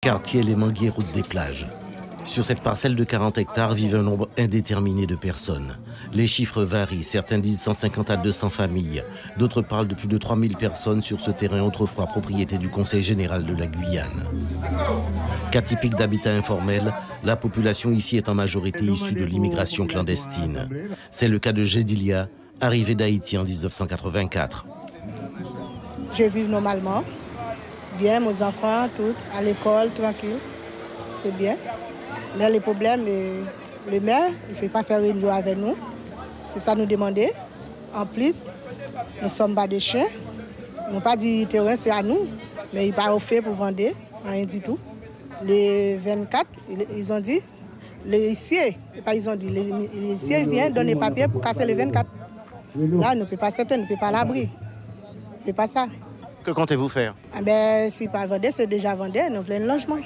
Quartier Les Manguiers, route des plages. Sur cette parcelle de 40 hectares vivent un nombre indéterminé de personnes. Les chiffres varient, certains disent 150 à 200 familles, d'autres parlent de plus de 3000 personnes sur ce terrain autrefois propriété du Conseil général de la Guyane. Cas typique d'habitat informel, la population ici est en majorité issue de l'immigration clandestine. C'est le cas de Gédilia, arrivée d'Haïti en 1984. Je vis normalement. Bien, mes enfants, tout, à l'école, tranquille. C'est bien. Mais les problèmes, le maire, il ne fait pas faire réunion avec nous. C'est ça nous demander. En plus, nous sommes pas des chiens. Nous n'avons pas dit que le terrain, c'est à nous. Mais il n'est pas offert pour vendre, rien du tout. Les 24, ils ont dit, les huissiers, ils ont dit, les huissiers viennent donner papier pour casser les 24. Là, on ne peut pas accepter, on ne peut pas l'abri. On ne fait pas ça. Que comptez-vous faire? Si pas vendre, c'est déjà vendu, nous voulons un logement.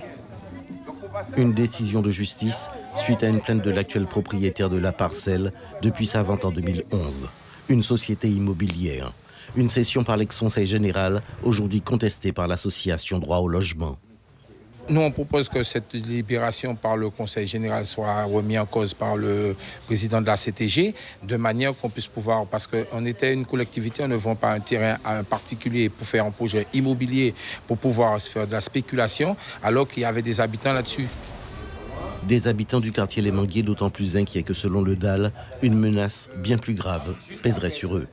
Une décision de justice suite à une plainte de l'actuel propriétaire de la parcelle depuis sa vente en 2011. Une société immobilière. Une cession par l'ex-conseil général, aujourd'hui contestée par l'association Droit au logement. Nous, on propose que cette libération par le Conseil général soit remise en cause par le président de la CTG, de manière qu'on puisse pouvoir, parce qu'on était une collectivité, on ne vend pas un terrain à un particulier pour faire un projet immobilier, pour pouvoir se faire de la spéculation, alors qu'il y avait des habitants là-dessus. Des habitants du quartier Les Manguiers d'autant plus inquiets que selon le DAL, une menace bien plus grave pèserait sur eux.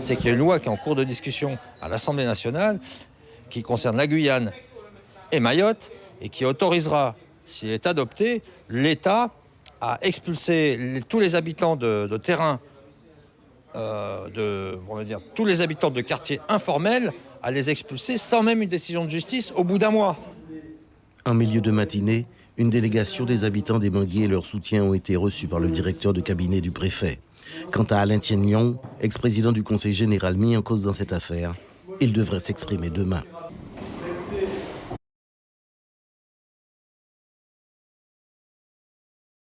C'est qu'il y a une loi qui est en cours de discussion à l'Assemblée nationale qui concerne la Guyane et Mayotte et qui autorisera, s'il est adopté, l'État à expulser tous les habitants de terrain, tous les habitants de quartiers informels, à les expulser sans même une décision de justice au bout d'un mois. En milieu de matinée, une délégation des habitants des Manguiers et leur soutien ont été reçus par le directeur de cabinet du préfet. Quant à Alain Tiennion, ex-président du Conseil général mis en cause dans cette affaire, il devrait s'exprimer demain.